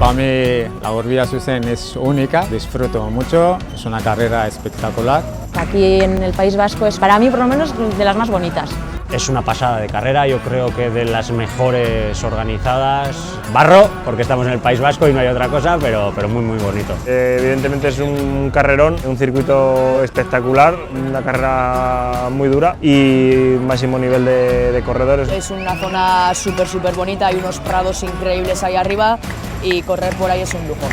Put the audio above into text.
Para mí la Urbia-Zuzen es única, disfruto mucho, es una carrera espectacular. Aquí en el País Vasco es para mí por lo menos de las más bonitas. Es una pasada de carrera, yo creo que de las mejores organizadas. Barro, porque estamos en el País Vasco y no hay otra cosa, pero muy bonito. Evidentemente es un carrerón, un circuito espectacular, una carrera muy dura y máximo nivel de corredores. Es una zona súper bonita, hay unos prados increíbles ahí arriba y correr por ahí es un lujo.